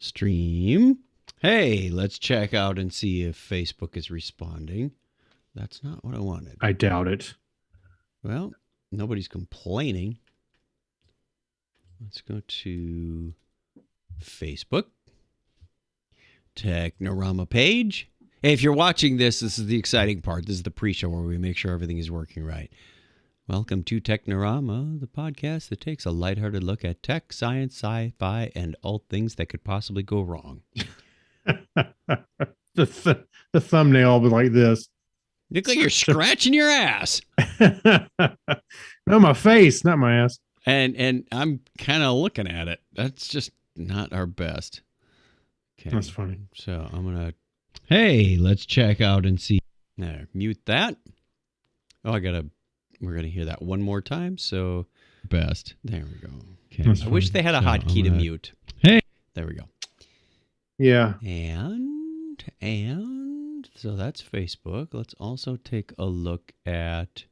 Stream. Hey, let's check out and see if Facebook is responding. That's not what I wanted. I doubt it. Well, nobody's complaining. Let's go to Facebook. Technorama page. Hey, if you're watching this is the exciting part. This is the pre-show where we make sure everything is working right. Welcome to Technorama, the podcast that takes a lighthearted look at tech, science, sci-fi, and all things that could possibly go wrong. The thumbnail will be like this. Look like you're scratching your ass. No, my face, not my ass. And I'm kind of looking at it. That's just not our best. Okay. That's funny. So I'm going to... Hey, let's check out and see. There, mute that. Oh, we're going to hear that one more time. So, best. There we go. Okay. I wish they had a hotkey to mute. Hey. There we go. Yeah. And so that's Facebook. Let's also take a look at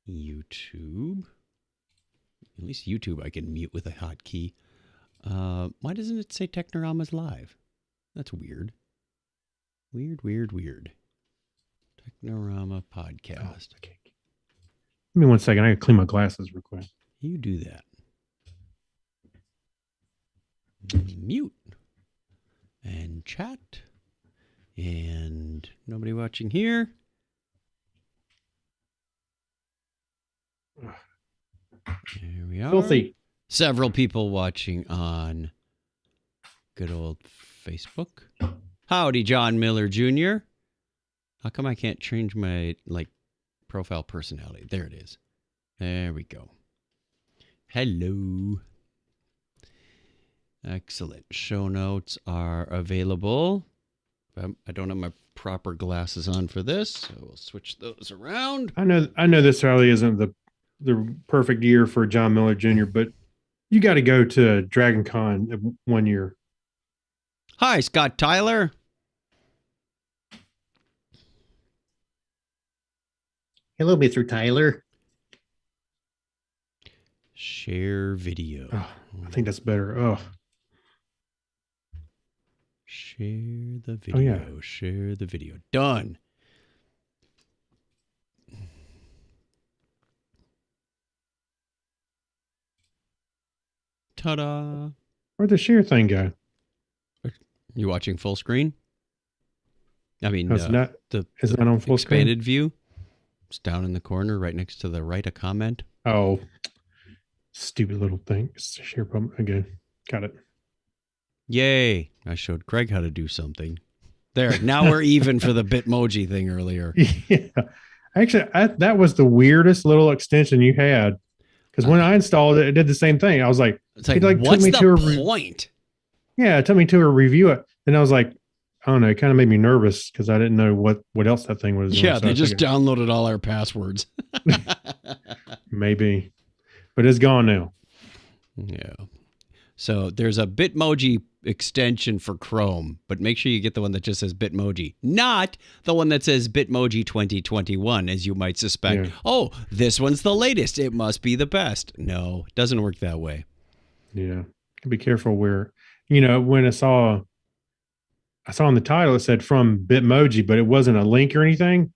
YouTube. At least YouTube I can mute with a hotkey. Why doesn't it say Technorama's live? That's weird. Weird. Technorama podcast. Oh, okay. Give me 1 second. I gotta clean my glasses real quick. You do that. Mute. And chat. And nobody watching here. There we are. Filthy. Several people watching on good old Facebook. Howdy, John Miller Jr. How come I can't change my profile personality? There it is. There we go. Hello. Excellent. Show notes are available. I don't have my proper glasses on for this, so we'll switch those around. I know this probably isn't the perfect year for John Miller Jr., but you got to go to Dragon Con 1 year. Hi, Scott Tyler. Hello, Mr. Tyler. Share video. Oh, I think that's better. Oh. Share the video. Oh, yeah. Share the video. Done. Ta-da. Where'd the share thing go? You watching full screen? I mean, Is that on full expanded screen? view. It's down in the corner, right next to the right a comment. Oh, stupid little thing. Share problem again. Got it. Yay! I showed Craig how to do something. There. Now we're even for the Bitmoji thing earlier. Yeah. Actually, that was the weirdest little extension you had. Because when I installed it, it did the same thing. I was like, it's like what's the point? Yeah, it took me to a review it. Then I was like, I don't know, it kind of made me nervous because I didn't know what else that thing was doing. Yeah, so they just downloaded all our passwords. Maybe. But it's gone now. Yeah. So there's a Bitmoji extension for Chrome, but make sure you get the one that just says Bitmoji, not the one that says Bitmoji 2021, as you might suspect. Yeah. Oh, this one's the latest. It must be the best. No, it doesn't work that way. Yeah. Be careful where, when I saw on the title, it said from Bitmoji, but it wasn't a link or anything.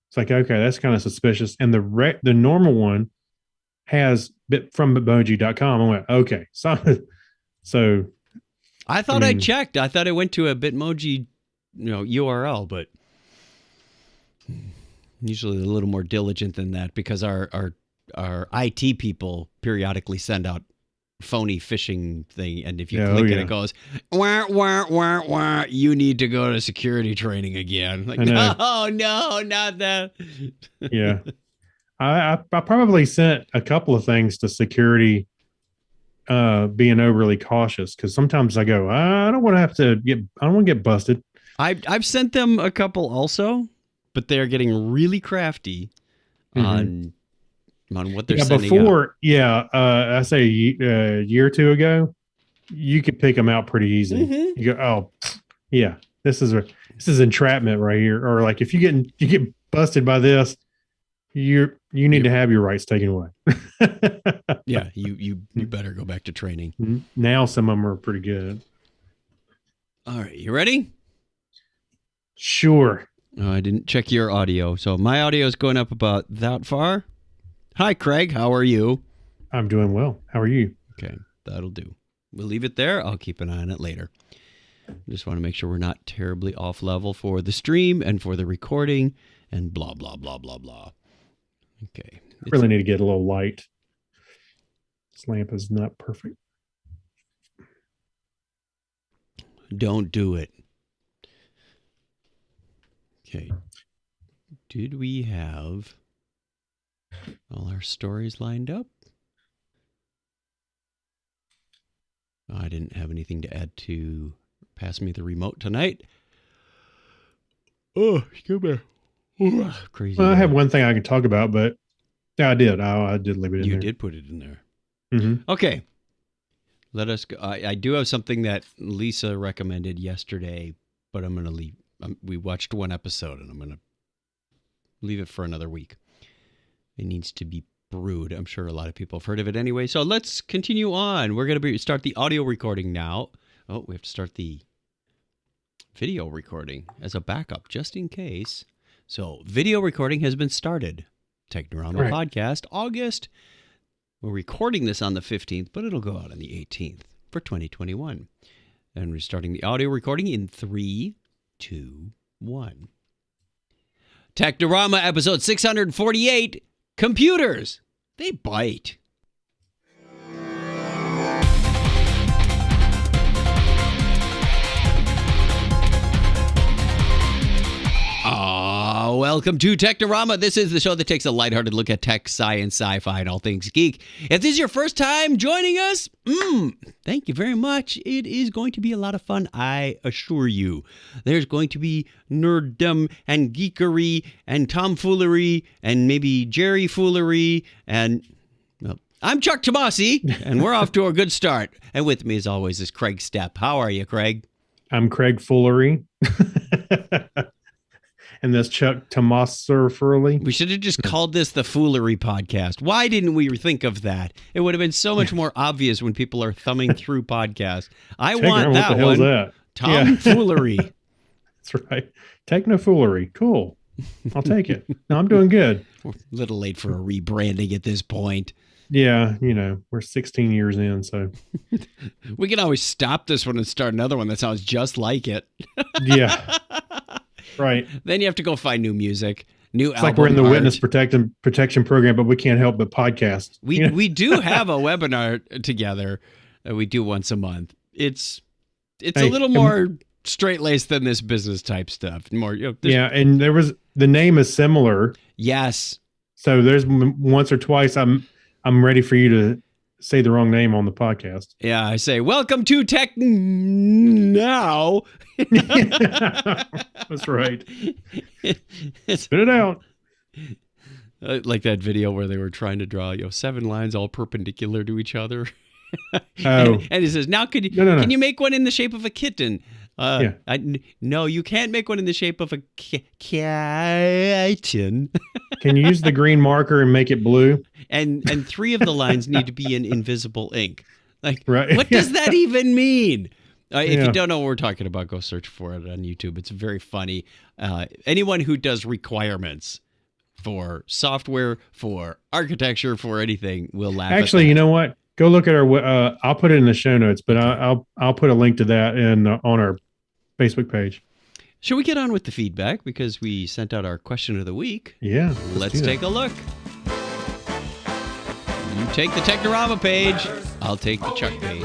It's like, okay, that's kind of suspicious. And the normal one has from Bitmoji.com. I went, okay. So I thought I checked. I thought it went to a Bitmoji, URL, but usually a little more diligent than that because our IT people periodically send out phony phishing thing, and if you click it, it goes wah wah wah wah. You need to go to security training again. Like, no, not that. Yeah, I probably sent a couple of things to security, being overly cautious because sometimes I go, I don't want to get busted. I've sent them a couple also, but they're getting really crafty on what they're sending out. I say a year or two ago, you could pick them out pretty easy. Mm-hmm. You go, oh, yeah, this is entrapment right here. Or like if you get busted by this, you need to have your rights taken away. Yeah, you better go back to training. Now some of them are pretty good. All right, you ready? Sure. Oh, I didn't check your audio, so my audio is going up about that far. Hi, Craig. How are you? I'm doing well. How are you? Okay, that'll do. We'll leave it there. I'll keep an eye on it later. Just want to make sure we're not terribly off level for the stream and for the recording and blah, blah, blah, blah, blah. Okay. Really need to get a little light. This lamp is not perfect. Don't do it. Okay. Did we have all our stories lined up? Oh, I didn't have anything to add to pass me the remote tonight. Oh, come here. Oh, crazy. Well, I have one thing I can talk about, but yeah, I did. I did leave it in there. You did put it in there. Mm-hmm. Okay. Let us go. I do have something that Lisa recommended yesterday, but I'm going to leave. We watched one episode, and I'm going to leave it for another week. It needs to be brewed. I'm sure a lot of people have heard of it anyway. So let's continue on. We're going to start the audio recording now. Oh, we have to start the video recording as a backup, just in case. So video recording has been started. Technorama Podcast, August. We're recording this on the 15th, but it'll go out on the 18th for 2021. And we're starting the audio recording in 3, 2, 1. Technorama episode 648. Computers, they bite. Welcome to Technorama. This is the show that takes a lighthearted look at tech, science, sci-fi, and all things geek. If this is your first time joining us, thank you very much. It is going to be a lot of fun, I assure you. There's going to be nerddom and geekery and tomfoolery and maybe Jerry foolery and... well, I'm Chuck Tomasi, and we're off to a good start. And with me, as always, is Craig Stepp. How are you, Craig? I'm Craig Foolery. And that's Chuck Tomasi. We should have just called this the Foolery Podcast. Why didn't we think of that? It would have been so much more obvious when people are thumbing through podcasts. I want that one. That? Tom Foolery. That's right. Techno-foolery. Cool. I'll take it. No, I'm doing good. We're a little late for a rebranding at this point. Yeah, we're 16 years in, so. We can always stop this one and start another one that sounds just like it. Yeah. Right. Then you have to go find new music, new album. It's like we're in the art. witness protection program, but we can't help but podcast. We do have a webinar together that we do once a month. It's a little more straight-laced than this business type stuff. More, yeah, and the name is similar. Yes. So there's once or twice I'm ready for you to say the wrong name on the podcast. Yeah, I say, welcome to Tech Now. That's right. Spit it out. Like that video where they were trying to draw 7 lines all perpendicular to each other. And he says, now can you make one in the shape of a kitten? Yeah. No, you can't make one in the shape of a kitten. Can you use the green marker and make it blue? And 3 of the lines need to be in invisible ink. Like, right. What does that even mean? If you don't know what we're talking about, go search for it on YouTube. It's very funny. Anyone who does requirements for software, for architecture, for anything will laugh. Actually, you know what? Go look at our. I'll put it in the show notes, but I'll put a link to that on our Facebook page. Shall we get on with the feedback because we sent out our question of the week? Yeah. Let's take a look. You take the Technorama page. I'll take the Chuck page.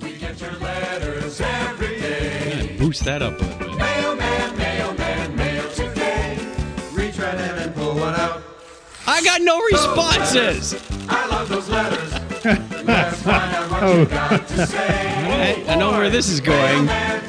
We get your letters every day. Yeah, boost that up a little bit. Mailman, mail today. Reach right in and pull one out. I got no responses. I love those letters. Let's find out what you got to say. I know where this is going. Mail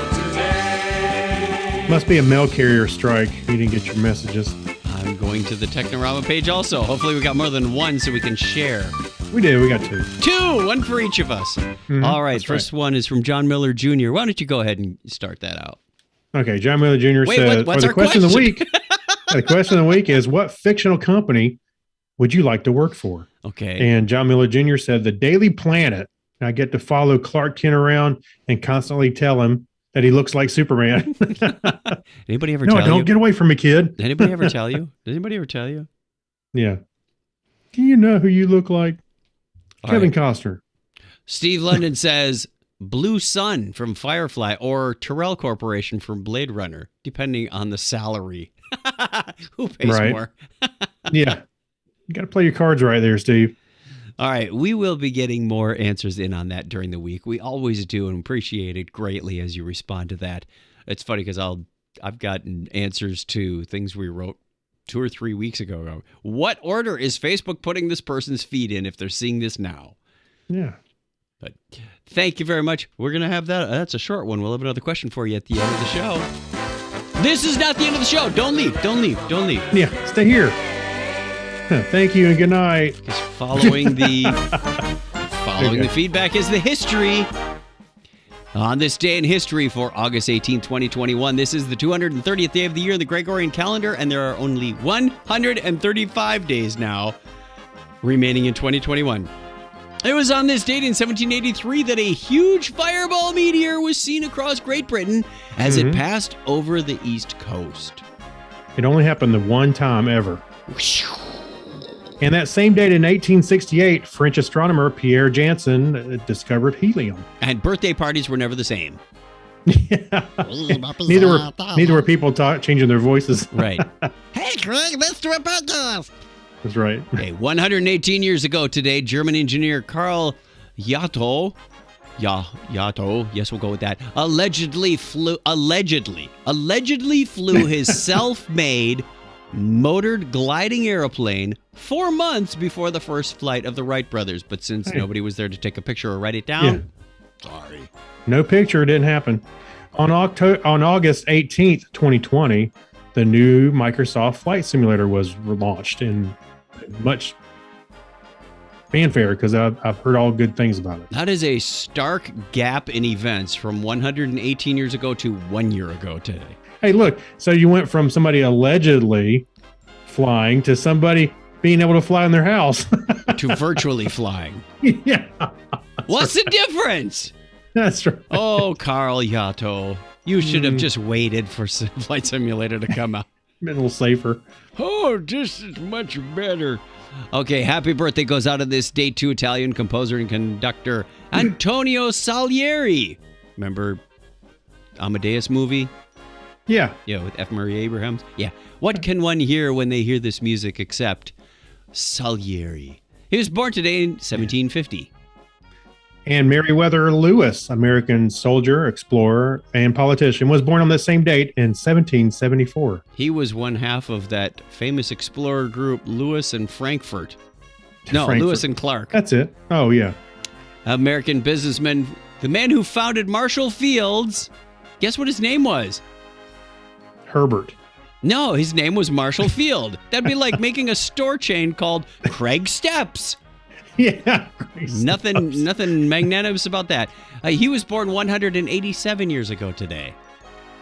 today. Must be a mail carrier strike. You didn't get your messages. I'm going to the Technorama page also. Hopefully we got more than one so we can share. We did. We got 2. 2, one for each of us. Mm-hmm. All right, first one is from John Miller Jr. Why don't you go ahead and start that out? Okay, John Miller Jr. said, what's for the our question of the question? week, the question of the week is, what fictional company would you like to work for? Okay. And John Miller Jr. said, the Daily Planet. And I get to follow Clark Kent around and constantly tell him that he looks like Superman. Anybody ever No, tell don't you? get away from me, kid. Did anybody ever tell you? Did anybody ever tell you? Yeah. Do you know who you look like? All Kevin right. Costner. Steve London says Blue Sun from Firefly or Tyrell Corporation from Blade Runner, depending on the salary. Who pays Right. more? Yeah. You got to play your cards right there, Steve. All right, we will be getting more answers in on that during the week. We always do, and appreciate it greatly as you respond to that. It's funny because I've gotten answers to things we wrote 2 or 3 weeks ago. What order is Facebook putting this person's feed in if they're seeing this now? Yeah. But thank you very much. We're gonna have that. That's a short one. We'll have another question for you at the end of the show. This is not the end of the show. Don't leave. Don't leave. Don't leave. Yeah. Stay here. Thank you and good night. Because following the feedback is the history. On this day in history for August 18, 2021, this is the 230th day of the year in the Gregorian calendar, and there are only 135 days now remaining in 2021. It was on this date in 1783 that a huge fireball meteor was seen across Great Britain as it passed over the East Coast. It only happened the one time ever. And that same date in 1868, French astronomer Pierre Janssen discovered helium. And birthday parties were never the same. Neither were people changing their voices. Right. Hey, Craig, let's do a podcast. That's right. Okay, 118 years ago today, German engineer Karl Yato, yes, we'll go with that, allegedly flew his self-made motored gliding airplane 4 months before the first flight of the Wright brothers. But since nobody was there to take a picture or write it down, sorry. No picture, didn't happen. On August 18th, 2020, the new Microsoft Flight Simulator was launched in much fanfare because I've heard all good things about it. That is a stark gap in events from 118 years ago to 1 year ago today. Hey, look, so you went from somebody allegedly flying to somebody being able to fly in their house. To virtually flying. Yeah, What's the difference? that's right. Oh, Karl Yato. You should have just waited for Flight Simulator to come out. Been a little safer. Oh, this is much better. Okay, happy birthday goes out on this date to Italian composer and conductor Antonio Salieri. Remember Amadeus movie? Yeah. Yeah, with F. Murray Abrahams. Yeah. What can one hear when they hear this music except Salieri? He was born today in 1750. And Meriwether Lewis, American soldier, explorer, and politician, was born on the same date in 1774. He was one half of that famous explorer group, Lewis and Frankfurt. No, Frankfurt. Lewis and Clark. That's it. Oh, yeah. American businessman, the man who founded Marshall Fields. Guess what his name was? Herbert. No, his name was Marshall Field. That'd be like making a store chain called Craig Steps. Yeah. Nothing magnanimous about that. He was born 187 years ago today.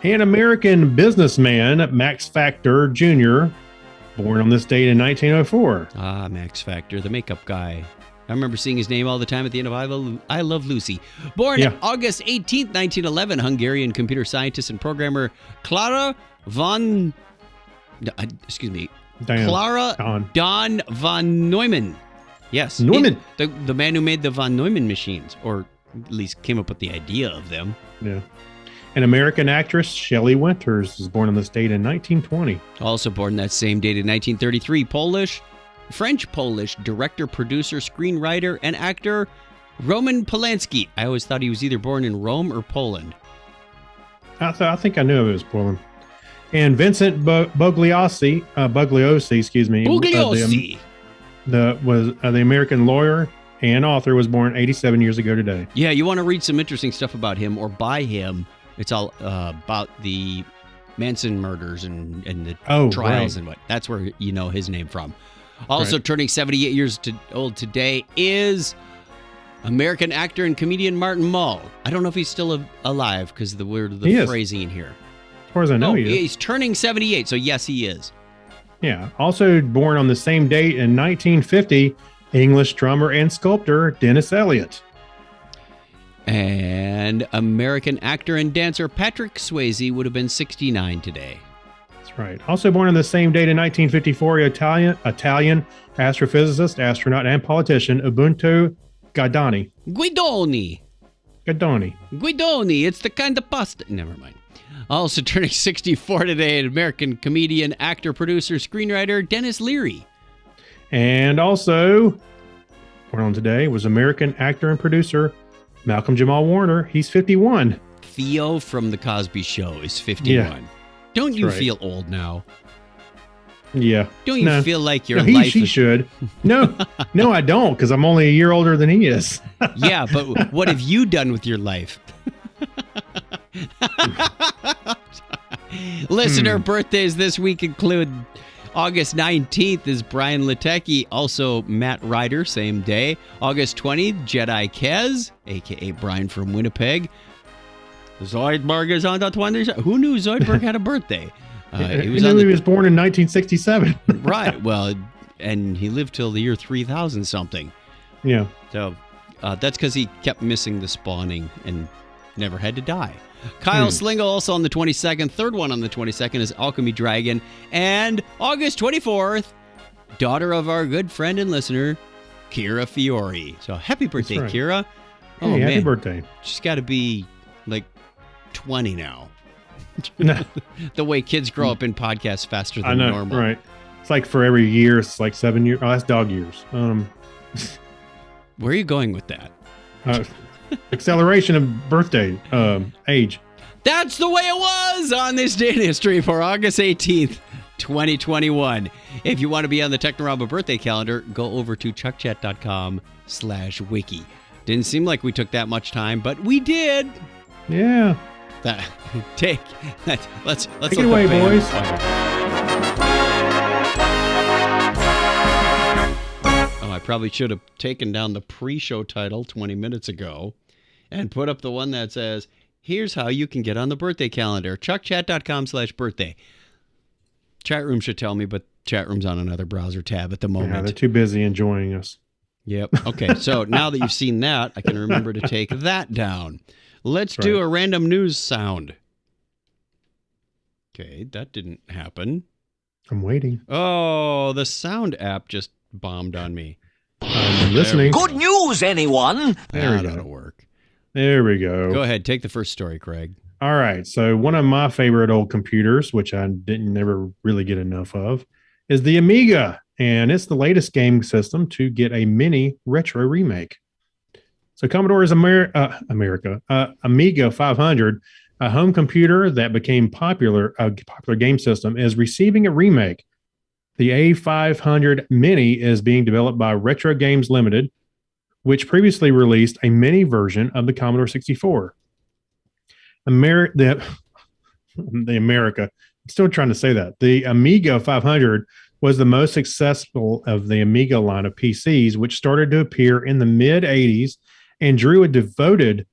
An American businessman, Max Factor Jr., born on this date in 1904. Ah, Max Factor, the makeup guy. I remember seeing his name all the time at the end of I Love Lucy. Born August 18th, 1911, Hungarian computer scientist and programmer Clara Don von Neumann. Yes. Neumann. The man who made the von Neumann machines, or at least came up with the idea of them. Yeah. An American actress, Shelley Winters, was born on this date in 1920. Also born that same date in 1933, French-Polish director, producer, screenwriter, and actor Roman Polanski. I always thought he was either born in Rome or Poland. I think I knew it was Poland. And Vincent Bugliosi, the American lawyer and author, was born 87 years ago today. Yeah, you want to read some interesting stuff about him or by him. It's all about the Manson murders and the trials and what. That's where you know his name from. Also turning 78 years old today is American actor and comedian Martin Mull. I don't know if he's still alive because of the phrasing in here. As far as I know, he is. He's turning 78, so yes, he is. Yeah. Also born on the same date in 1950, English drummer and sculptor Dennis Elliott. And American actor and dancer Patrick Swayze would have been 69 today. That's right. Also born on the same date in 1954, Italian astrophysicist, astronaut, and politician Ubuntu Guidoni. Guidoni. It's the kind of pasta. Never mind. Also turning 64 today, American comedian, actor, producer, screenwriter Dennis Leary. And also born on today was American actor and producer Malcolm Jamal Warner. He's 51. Theo from The Cosby Show is 51. Yeah, Don't you right. feel old now? Yeah. Don't you feel like your No, life he is... should. No, I don't, because I'm only a year older than he is. Yeah, but what have you done with your life? Listener birthdays this week include August 19th is Brian Latecki, also Matt Ryder, same day. August 20th, Jedi Kez, a.k.a. Brian from Winnipeg. Zoidberg is on the 20th. Who knew Zoidberg had a birthday? He was born in 1967. Right, well, and he lived till the year 3000 something. Yeah. So that's because he kept missing the spawning and never had to die. Kyle Slingo also on the 22nd. Third one on the 22nd is Alchemy Dragon. And August 24th, daughter of our good friend and listener, Kira Fiore. So happy birthday, right. Kira. Oh, hey, happy birthday. She's got to be like 20 now. The way kids grow up in podcasts faster than normal. Right. It's like for every year, it's like 7 years. Oh, that's dog years. Where are you going with that? Acceleration of birthday age. That's the way it was on this day in history for August 18th, 2021. If you want to be on the Technorama birthday calendar, go over to chuckchat.com/wiki. Didn't seem like we took that much time, but we did. Yeah. Let's take it away, boys. Oh, I probably should have taken down the pre-show title 20 minutes ago and put up the one that says, here's how you can get on the birthday calendar. chuckchat.com/birthday. Chat room should tell me, but chat room's on another browser tab at the moment. Yeah, they're too busy enjoying us. Yep. Okay, so now that you've seen that, I can remember to take that down. Let's do a random news sound. Okay, that didn't happen. I'm waiting. Oh, the sound app just bombed on me. I'm listening. Good news, anyone? There we go. That'll work. There we go. Go ahead, take the first story, Craig. All right. So one of my favorite old computers, which I didn't never really get enough of, is the Amiga. And it's the latest game system to get a mini retro remake. So Commodore's Amiga 500, a home computer that became a popular game system, is receiving a remake. The A500 Mini is being developed by Retro Games Limited, which previously released a mini version of the Commodore 64. The Amiga 500 was the most successful of the Amiga line of PCs, which started to appear in the mid-'80s and drew a devoted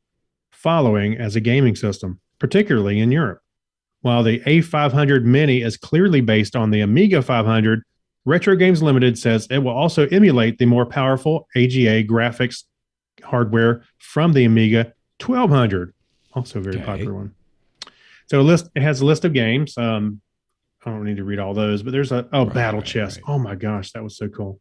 following as a gaming system, particularly in Europe. While the A500 Mini is clearly based on the Amiga 500, Retro Games Limited says it will also emulate the more powerful AGA graphics hardware from the Amiga 1200, also a very popular one. So it has a list of games. I don't need to read all those, but there's Battle Chess. Right. Oh my gosh, that was so cool.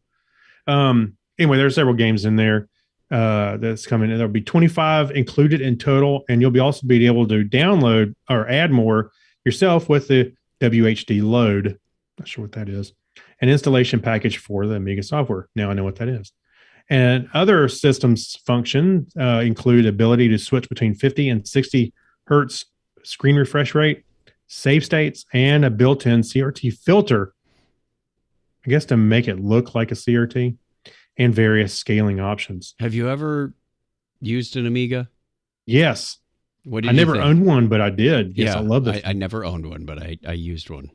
Anyway, there's several games in there that's coming. There'll be 25 included in total, and you'll also be able to download or add more yourself with the WHD load. Not sure what that is. An installation package for the Amiga software. Now I know what that is. And other systems functions include ability to switch between 50 and 60 hertz screen refresh rate, save states, and a built-in CRT filter, I guess to make it look like a CRT, and various scaling options. Have you ever used an Amiga? Yes. What did I never owned one, but I did. Yes, yeah, I love this. I never owned one, but I used one.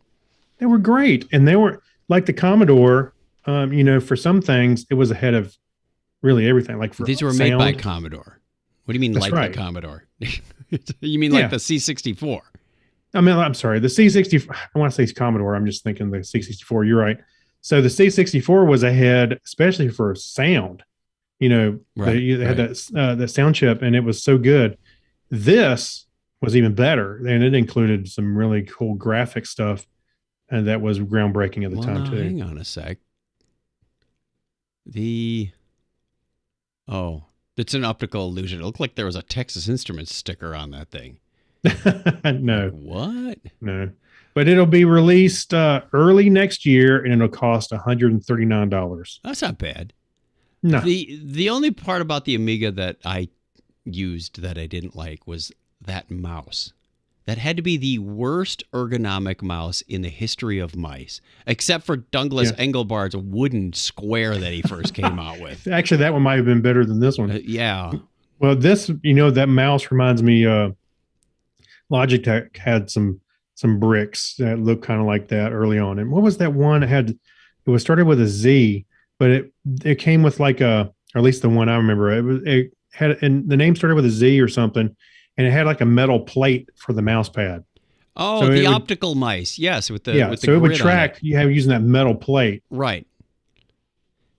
They were great. And they were like the Commodore, for some things, it was ahead of really everything. Like for these were made by Commodore. What do you mean the Commodore? You mean like the C64? I mean, I'm sorry, the C64. I want to say Commodore. I'm just thinking the C64. You're right. So the C64 was ahead, especially for sound. Right, they had that sound chip, and it was so good. This was even better, and it included some really cool graphic stuff, and that was groundbreaking at the time now, too. hang on a sec. It's an optical illusion. It looked like there was a Texas Instruments sticker on that thing. No, What? no, but it'll be released early next year, and it'll cost $139. That's not bad. No, The only part about the Amiga that I used that I didn't like was that mouse. That had to be the worst ergonomic mouse in the history of mice, except for Douglas Engelbart's wooden square that he first came out with. actually, that one might have been better than this one. Yeah. Well, this, that mouse reminds me. Logitech had some bricks that looked kind of like that early on. And what was that one? It was started with a Z, but it came with like or at least the one I remember. It had, and the name started with a Z or something, and it had like a metal plate for the mouse pad. Oh, so the optical mice. Yes, with the so it would track you have using that metal plate. Right.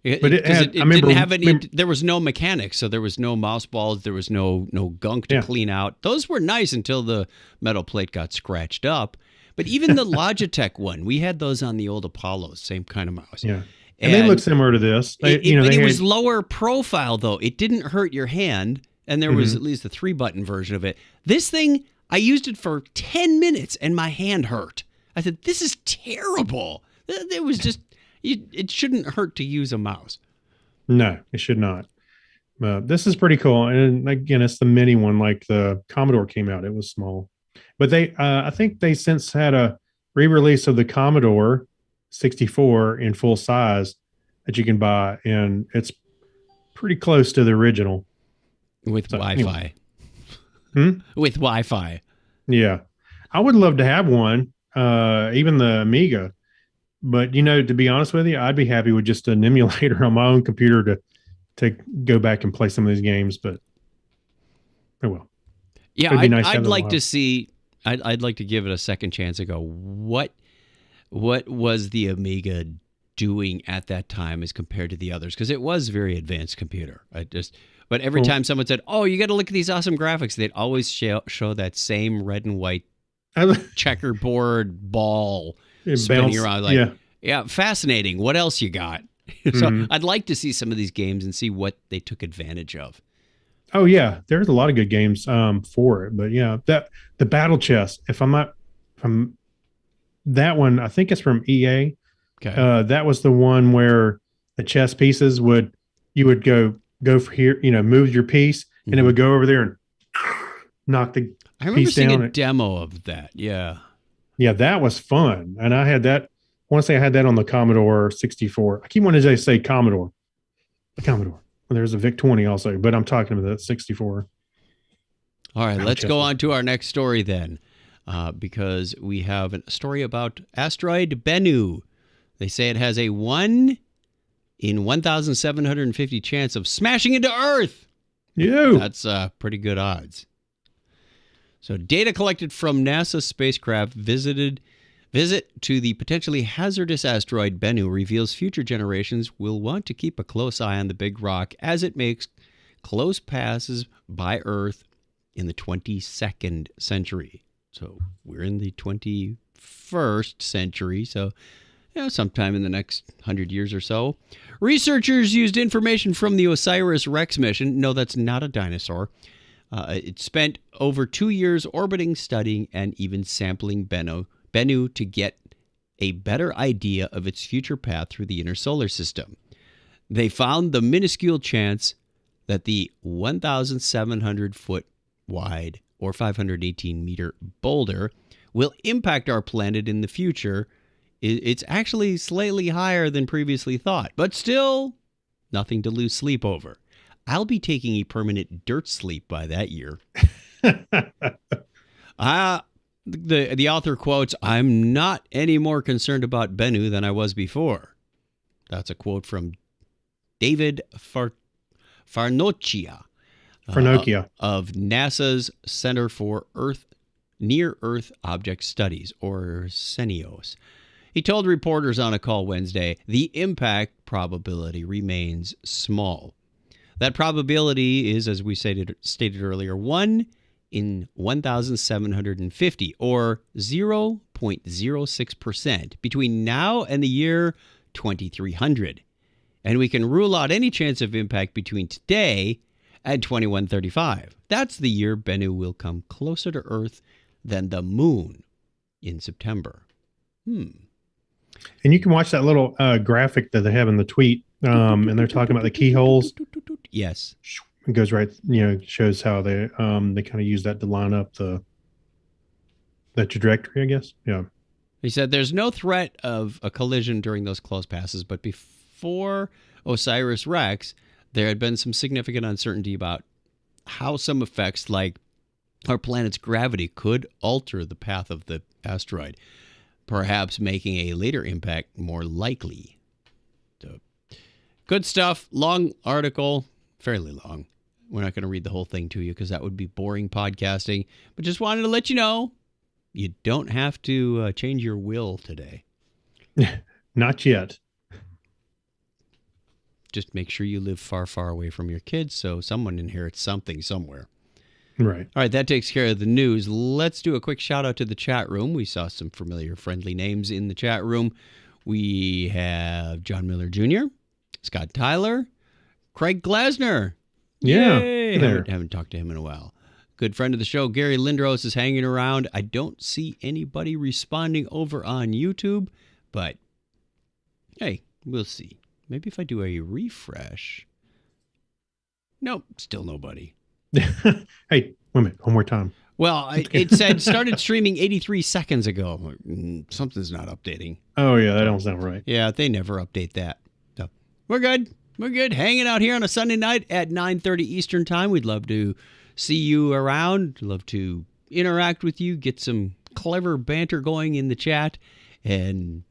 But it didn't have any. There was no mechanics, so there was no mouse balls. There was no gunk to clean out. Those were nice until the metal plate got scratched up. But even the Logitech one, we had those on the old Apollos, same kind of mouse. Yeah, and they look similar to this. It was lower profile though. It didn't hurt your hand, and there was at least a 3-button version of it. This thing, I used it for 10 minutes, and my hand hurt. I said, "This is terrible." It was just. It shouldn't hurt to use a mouse. No, it should not. This is pretty cool. And again, it's the mini one, like the Commodore came out. It was small. But I think they since had a re-release of the Commodore 64 in full size that you can buy. And it's pretty close to the original. With Wi-Fi. Anyway. With Wi-Fi. Yeah. I would love to have one, even the Amiga. But, to be honest with you, I'd be happy with just an emulator on my own computer to go back and play some of these games. But, oh well. Yeah, I'd like to see, I'd like to give it a second chance and go, what was the Amiga doing at that time as compared to the others? Because it was a very advanced computer. But every time someone said, "Oh, you got to look at these awesome graphics," they'd always show that same red and white checkerboard ball. Spinning around yeah, fascinating. What else you got? So I'd like to see some of these games and see what they took advantage of. Oh yeah, there's a lot of good games for it. But yeah, the Battle Chess. If I'm not from that one, I think it's from EA. Okay. That was the one where the chess pieces you would go for here, move your piece, and it would go over there and knock the. I remember seeing a demo of that. Yeah. Yeah, that was fun. And I had that. I want to say I had that on the Commodore 64. I keep wanting to say Commodore. The Commodore. Well, there's a VIC-20 also, but I'm talking about that 64. All right, let's go on to our next story then, because we have a story about asteroid Bennu. They say it has a 1 in 1,750 chance of smashing into Earth. Yeah. That's pretty good odds. So data collected from NASA spacecraft visit to the potentially hazardous asteroid Bennu reveals future generations will want to keep a close eye on the big rock as it makes close passes by Earth in the 22nd century. So we're in the 21st century, so sometime in the next 100 years or so. Researchers used information from the OSIRIS-REx mission. No, that's not a dinosaur. It spent over 2 years orbiting, studying, and even sampling Bennu to get a better idea of its future path through the inner solar system. They found the minuscule chance that the 1,700-foot wide or 518-meter boulder will impact our planet in the future. It's actually slightly higher than previously thought, but still nothing to lose sleep over. I'll be taking a permanent dirt sleep by that year. The author quotes, "I'm not any more concerned about Bennu than I was before." That's a quote from David Farnocchia of NASA's Center for Near Earth Object Studies, or CNEOS. He told reporters on a call Wednesday, the impact probability remains small. That probability is, as we stated earlier, 1 in 1,750, or 0.06% between now and the year 2300. And we can rule out any chance of impact between today and 2135. That's the year Bennu will come closer to Earth than the moon in September. And you can watch that little graphic that they have in the tweet, and they're talking about the keyholes. Yes. It goes right, shows how they kind of use that to line up the trajectory, I guess. Yeah. He said there's no threat of a collision during those close passes, but before OSIRIS-REx, there had been some significant uncertainty about how some effects like our planet's gravity could alter the path of the asteroid, perhaps making a later impact more likely. So, good stuff. Long article, fairly long. We're not going to read the whole thing to you because that would be boring podcasting, but just wanted to let you know you don't have to change your will today. Not yet. Just make sure you live far, far away from your kids so someone inherits something somewhere. Right. All right, that takes care of the news. Let's do a quick shout out to the chat room. We saw some familiar, friendly names in the chat room. We have John Miller Jr., Scott Tyler, Craig Glasner. Yeah. Yay! There. Haven't talked to him in a while. Good friend of the show, Gary Lindros, is hanging around. I don't see anybody responding over on YouTube, but hey, we'll see. Maybe if I do a refresh. Nope, still nobody. Hey, wait a minute. One more time. Well, it said started streaming 83 seconds ago. I'm like, something's not updating. Oh, yeah, that don't sound right. Yeah, they never update that. So we're good. We're good. Hanging out here on a Sunday night at 9:30 Eastern Time. We'd love to see you around. Love to interact with you, get some clever banter going in the chat. And,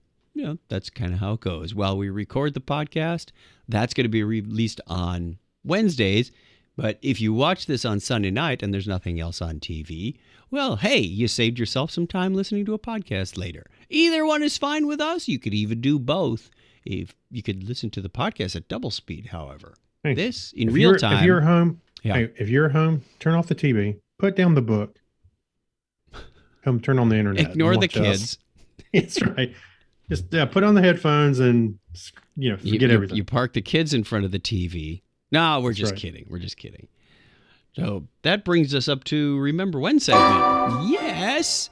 that's kind of how it goes. While we record the podcast, that's going to be released on Wednesdays. But if you watch this on Sunday night and there's nothing else on TV, well, hey, you saved yourself some time listening to a podcast later. Either one is fine with us. You could even do both. If you could listen to the podcast at double speed, however. Hey, this in real time. If you're home, Yeah. hey, if you're home, turn off the TV, put down the book, come turn on the internet. Ignore and the watch us. kids. That's right. Just put on the headphones and forget everything. You park the kids in front of the TV. No, we're just right. kidding. We're just kidding. So that brings us up to Remember When segment. Yes.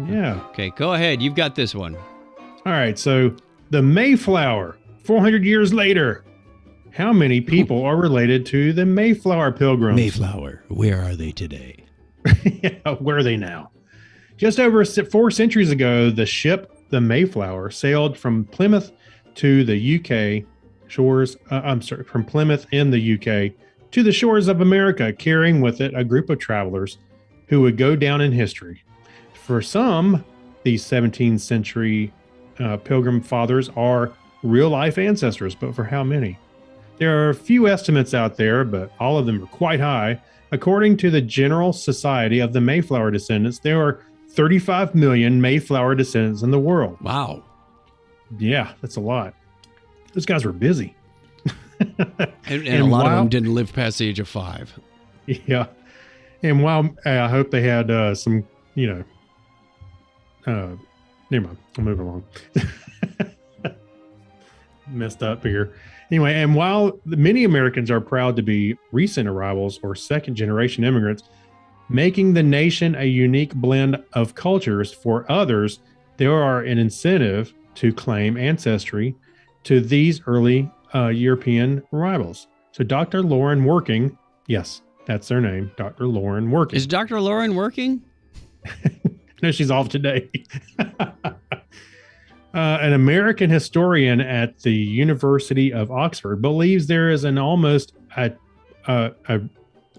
Yeah. Okay, go ahead. You've got this one. All right. So the Mayflower, 400 years later, how many people are related to the Mayflower Pilgrims? Mayflower, where are they today? Yeah, where are they now? Just over 4 centuries ago, the ship, the Mayflower, sailed from Plymouth to the UK shores. From Plymouth in the UK to the shores of America, carrying with it a group of travelers who would go down in history. For some, these 17th century Pilgrim Fathers are real life ancestors, but for how many? There are a few estimates out there, but all of them are quite high. According to the General Society of the Mayflower Descendants, there are 35 million Mayflower descendants in the world. Wow. Yeah, that's a lot. Those guys were busy. And a lot of them didn't live past the age of 5. Yeah. And while I hope they had some, never mind. I'll move along. Messed up here. Anyway, and while many Americans are proud to be recent arrivals or second generation immigrants, making the nation a unique blend of cultures, for others, there are an incentive to claim ancestry to these early European arrivals. So Dr. Lauren Working, yes, that's their name, Dr. Lauren Working. Is Dr. Lauren working? No, she's off today. An American historian at the University of Oxford believes there is an almost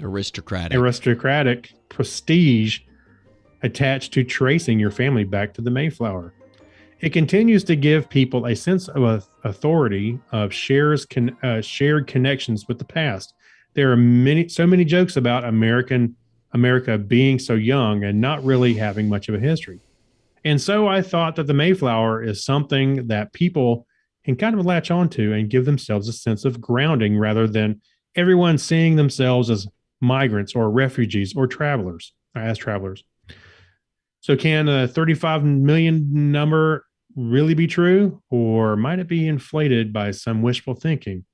aristocratic prestige attached to tracing your family back to the Mayflower. It continues to give people a sense of authority, of shared connections with the past. There are so many jokes about America being so young and not really having much of a history. And so I thought that the Mayflower is something that people can kind of latch onto and give themselves a sense of grounding rather than everyone seeing themselves as migrants or refugees or travelers, as travelers. So can a 35 million number really be true, or might it be inflated by some wishful thinking?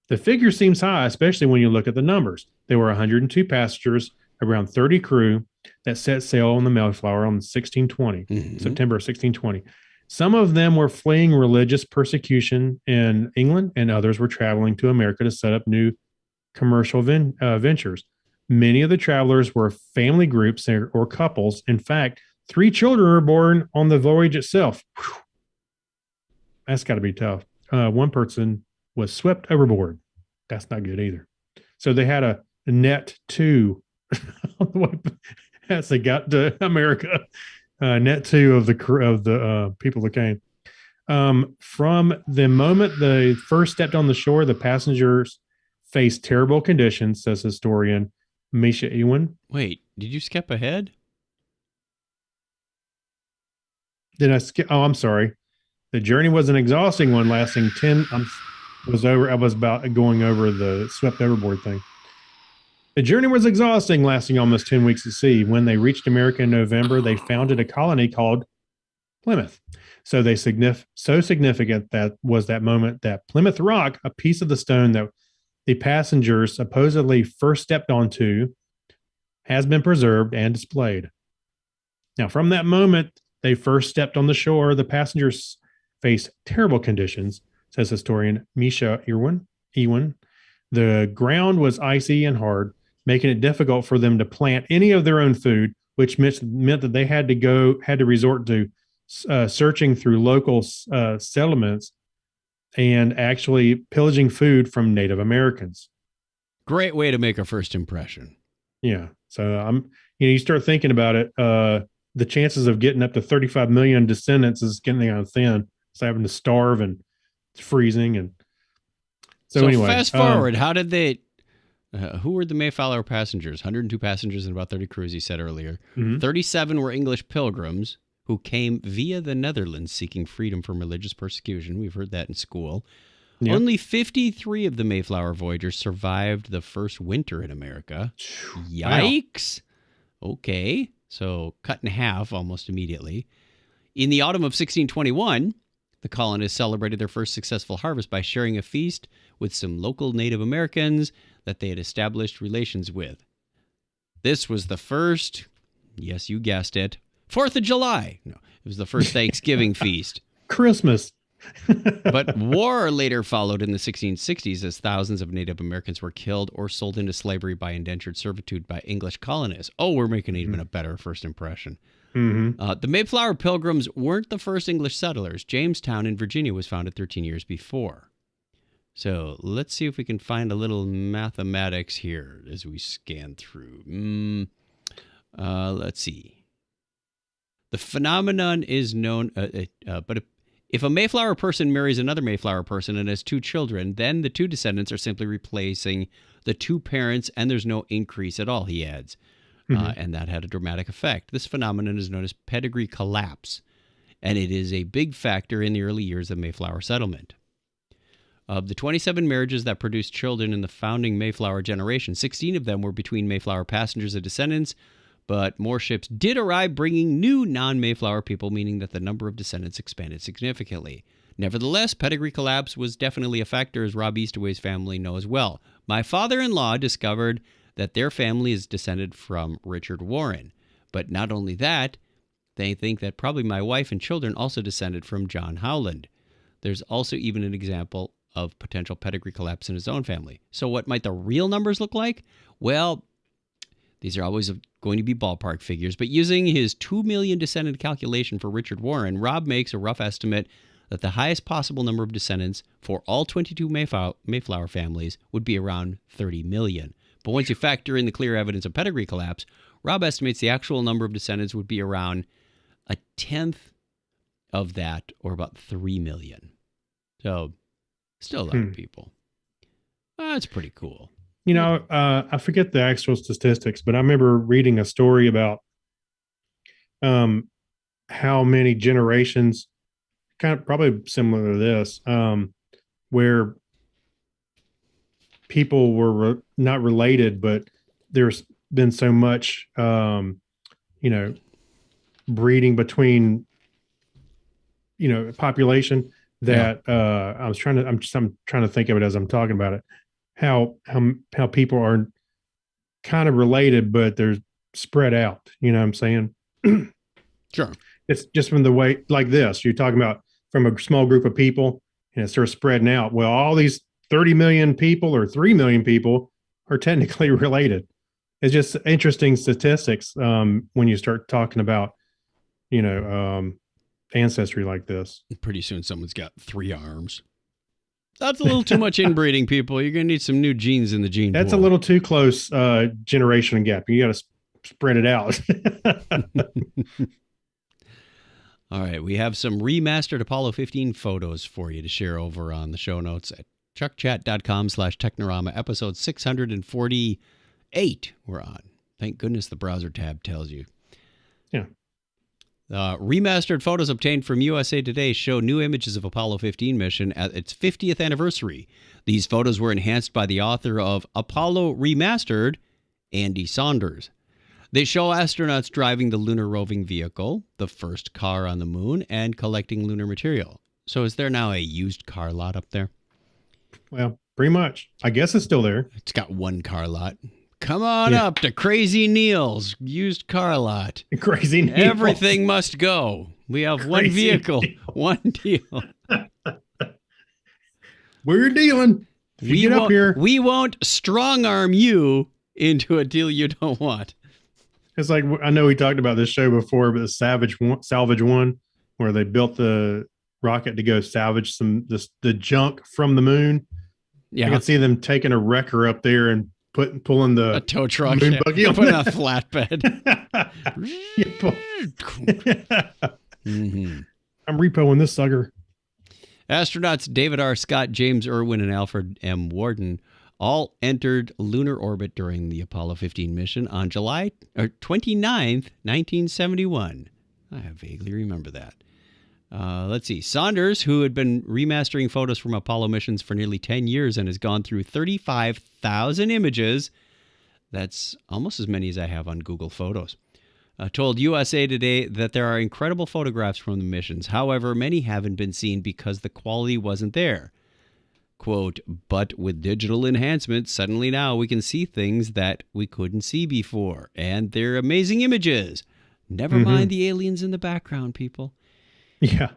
The figure seems high, especially when you look at the numbers. There were 102 passengers, around 30 crew that set sail on the Mayflower on 1620, September 1620. Some of them were fleeing religious persecution in England, and others were traveling to America to set up new commercial ventures. Many of the travelers were family groups or couples. In fact, 3 children were born on the voyage itself. Whew. That's got to be tough. One person was swept overboard. That's not good either. So they had a net 2 on the way as they got to America. Net 2 of the people that came. From the moment they first stepped on the shore, the passengers faced terrible conditions, says historian Misha Ewan. Wait, did you skip ahead? Did I skip? Oh, I'm sorry. The journey was an exhausting one, lasting 10. I was about going over the swept overboard thing. The journey was exhausting, lasting almost 10 weeks at sea. When they reached America in November, they founded a colony called Plymouth. So significant that was that moment that Plymouth Rock, a piece of the stone that the passengers supposedly first stepped onto, has been preserved and displayed. Now, from that moment they first stepped on the shore, the passengers faced terrible conditions, says historian Misha Ewan. The ground was icy and hard, making it difficult for them to plant any of their own food, which meant that they had to resort to searching through local settlements and actually pillaging food from Native Americans. Great way to make a first impression. Yeah. So you start thinking about it. The chances of getting up to 35 million descendants is getting out of thin. So having to starve and freezing. And so anyway, fast forward, how did they, who were the Mayflower passengers? 102 passengers and about 30 crews, you said earlier. 37 were English pilgrims who came via the Netherlands seeking freedom from religious persecution. We've heard that in school. Yep. Only 53 of the Mayflower voyagers survived the first winter in America. Yikes. Wow. Okay. So cut in half almost immediately. In the autumn of 1621, the colonists celebrated their first successful harvest by sharing a feast with some local Native Americans that they had established relations with. This was the first, yes, you guessed it, 4th of July. No, it was the first Thanksgiving feast. Christmas. But war later followed in the 1660s as thousands of Native Americans were killed or sold into slavery by indentured servitude by English colonists. Oh, we're making even a better first impression. The Mayflower Pilgrims weren't the first English settlers. Jamestown in Virginia was founded 13 years before. So let's see if we can find a little mathematics here as we scan through. Let's see. The phenomenon is known, but if a Mayflower person marries another Mayflower person and has 2 children, then the 2 descendants are simply replacing the 2 parents, and there's no increase at all, he adds. And that had a dramatic effect. This phenomenon is known as Pedigree Collapse, and it is a big factor in the early years of Mayflower settlement. Of the 27 marriages that produced children in the founding Mayflower generation, 16 of them were between Mayflower passengers and descendants, but more ships did arrive bringing new non-Mayflower people, meaning that the number of descendants expanded significantly. Nevertheless, Pedigree Collapse was definitely a factor, as Rob Eastaway's family know as well. My father-in-law discovered that their family is descended from Richard Warren. But not only that, they think that probably my wife and children also descended from John Howland. There's also even an example of potential pedigree collapse in his own family. So what might the real numbers look like? Well, these are always going to be ballpark figures, but using his 2 million descendant calculation for Richard Warren, Rob makes a rough estimate that the highest possible number of descendants for all 22 Mayflower families would be around 30 million. But once you factor in the clear evidence of pedigree collapse, Rob estimates the actual number of descendants would be around a tenth of that, or about 3 million. So still a lot of people. That's pretty cool. You know, I forget the actual statistics, but I remember reading a story about how many generations, kind of probably similar to this, where people were not related, but there's been so much, breeding between, population that I'm trying to think of it as I'm talking about it. How people are kind of related, but they're spread out. You know what I'm saying? Sure. It's just from the way, like this, you're talking about from a small group of people and it's sort of spreading out. Well, all these 30 million people or 3 million people are technically related. It's just interesting statistics when you start talking about, ancestry like this. Pretty soon someone's got 3 arms. That's a little too much inbreeding, people. You're going to need some new genes in the gene That's pool. a little too close generation gap. You got to spread it out. All right. We have some remastered Apollo 15 photos for you to share over on the show notes at chuckchat.com/Technorama, episode 648 we're on. Thank goodness the browser tab tells you. Yeah. Remastered photos obtained from USA Today show new images of Apollo 15 mission at its 50th anniversary. These photos were enhanced by the author of Apollo Remastered, Andy Saunders. They show astronauts driving the lunar roving vehicle, the first car on the moon, and collecting lunar material. So is there now a used car lot up there? Well, pretty much. I guess it's still there. It's got one car lot. Come on up to Crazy Neil's used car lot. Crazy Neil. Everything must go. We have one Crazy vehicle, Neil. one deal. We're dealing. If you get up here. We won't strong arm you into a deal you don't want. It's like, I know we talked about this show before, but the Salvage one, where they built the rocket to go salvage the junk from the moon. Yeah. I can see them taking a wrecker up there and pulling the A tow truck. moon buggy on Putting that. a flatbed. I'm repoing this sucker. Astronauts David R. Scott, James Irwin, and Alfred M. Worden all entered lunar orbit during the Apollo 15 mission on July 29th, 1971. I vaguely remember that. Let's see. Saunders, who had been remastering photos from Apollo missions for nearly 10 years and has gone through 35,000 images, that's almost as many as I have on Google Photos, told USA Today that there are incredible photographs from the missions. However, many haven't been seen because the quality wasn't there. Quote, but with digital enhancements, suddenly now we can see things that we couldn't see before. And they're amazing images. Never mind the aliens in the background, people. Yeah.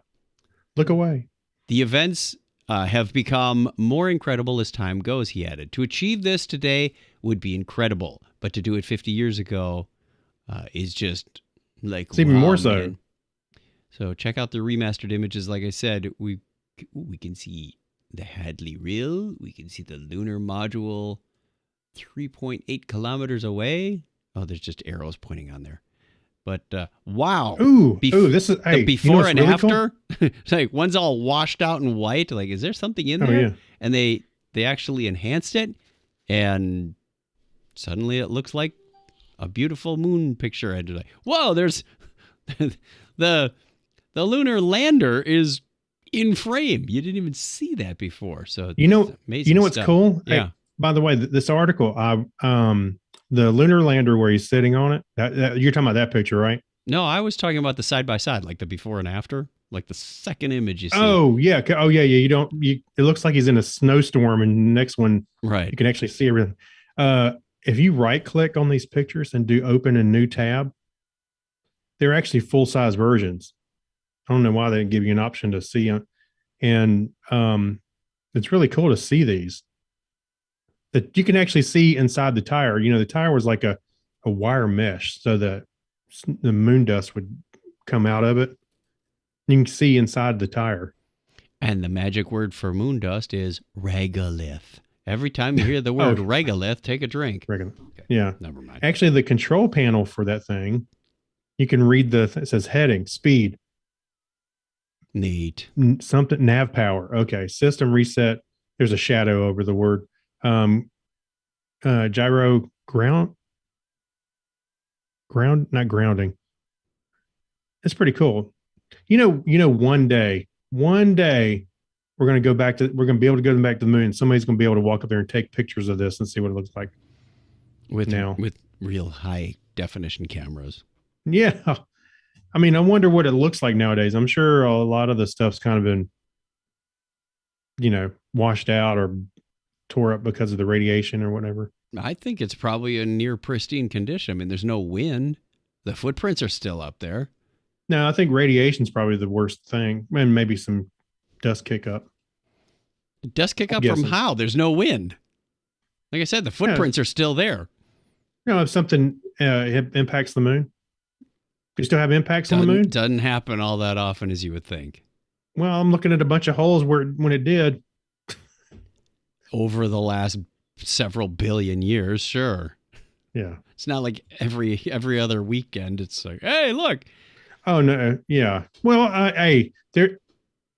Look away. The events have become more incredible as time goes, he added. To achieve this today would be incredible. But to do it 50 years ago is just like, it's even more so. Man. So check out the remastered images. Like I said, we can see the Hadley Rill. We can see the lunar module 3.8 kilometers away. Oh, there's just arrows pointing on there. But wow. Ooh, this is the before and really after. Cool? It's like one's all washed out and white. Like, is there something in there? Yeah. And they actually enhanced it, and suddenly it looks like a beautiful moon picture. And like, whoa, there's the lunar lander is in frame. You didn't even see that before. So amazing what's stuff. cool? Yeah. Hey, by the way, this article, the lunar lander where he's sitting on it, that you're talking about that picture, right? No, I was talking about the side by side, like the before and after, like the second image you see. Oh yeah. It looks like he's in a snowstorm, and the next one, right? You can actually see everything. If you right click on these pictures and do open a new tab, they're actually full size versions. I don't know why they didn't give you an option to see them. And it's really cool to see these. That you can actually see inside the tire. You know, the tire was like a wire mesh so that the moon dust would come out of it. You can see inside the tire. And the magic word for moon dust is regolith. Every time you hear the word regolith, take a drink. Okay. Yeah. Never mind. Actually, the control panel for that thing, you can read it says heading, speed. Neat. Something, nav power. Okay. System reset. There's a shadow over the word. Gyro not grounding. It's pretty cool. One day we're going to be able to go back to the moon. Somebody's going to be able to walk up there and take pictures of this and see what it looks like. With real high definition cameras. Yeah. I mean, I wonder what it looks like nowadays. I'm sure a lot of the stuff's kind of been, washed out or tore up because of the radiation or whatever. I think it's probably a near pristine condition. I mean, there's no wind. The footprints are still up there. No, I think radiation's probably the worst thing. And maybe some dust kick up. Dust kick up from how? There's no wind. Like I said, the footprints are still there. If something impacts the moon. You still have impacts on the moon? Doesn't happen all that often as you would think. Well, I'm looking at a bunch of holes when it did. Over the last several billion years, sure. Yeah. It's not like every other weekend. It's like, hey, look. Oh no, yeah. Well, hey, there.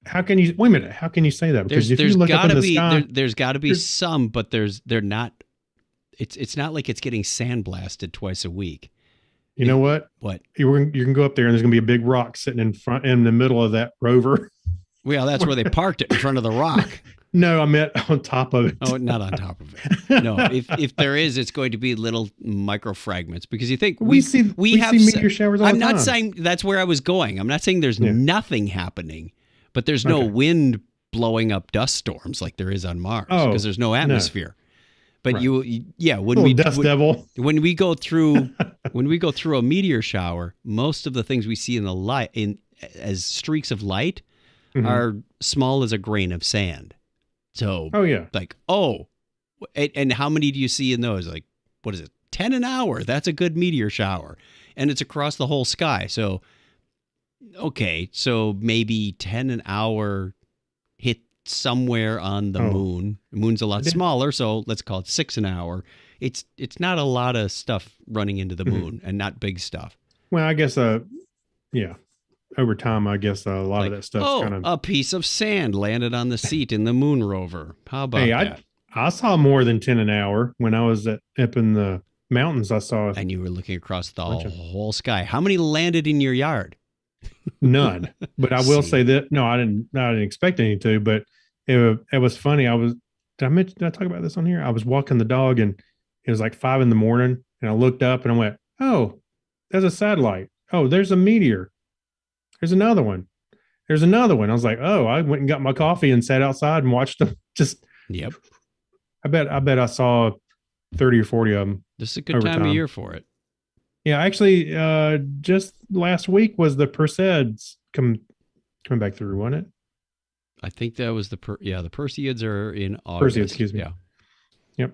How can you wait a minute? How can you say that? Because if you look up in the sky, there's got to be some, but they're not. It's not like it's getting sandblasted twice a week. You know what? What? You can go up there and there's going to be a big rock sitting in the middle of that rover. Well, that's where they parked it, in front of the rock. No, I meant on top of it. Oh, not on top of it. No, if there is, it's going to be little micro fragments because you think we see meteor showers all the time. I'm not saying that's where I was going. I'm not saying there's nothing happening, but there's no wind blowing up dust storms like there is on Mars because there's no atmosphere. But right. When we go through a meteor shower, most of the things we see in the light as streaks of light are small as a grain of sand. So, and how many do you see in those? Like, what is it? 10 an hour. That's a good meteor shower. And it's across the whole sky. So, okay. So maybe 10 an hour hit somewhere on the moon. The moon's a lot smaller. So let's call it 6 an hour. It's not a lot of stuff running into the moon and not big stuff. Well, I guess, over time, I guess a lot of that stuff kind of a piece of sand landed on the seat in the moon rover. How about that? I saw more than 10 an hour when I was up in the mountains. I saw, and you were looking across the whole sky. How many landed in your yard? None. But I will say that I didn't expect any to. But it was funny. Did I talk about this on here? I was walking the dog, and it was like 5 a.m, and I looked up and I went, "Oh, there's a satellite. Oh, there's a meteor. There's another one. There's another one." I was like, "Oh," I went and got my coffee and sat outside and watched them. Yep. I bet I saw 30 or 40 of them. This is a good time of year for it. Yeah, actually, just last week was the Perseids coming back through, wasn't it? I think that was the Perseids are in August. Perseids, excuse me. Yeah.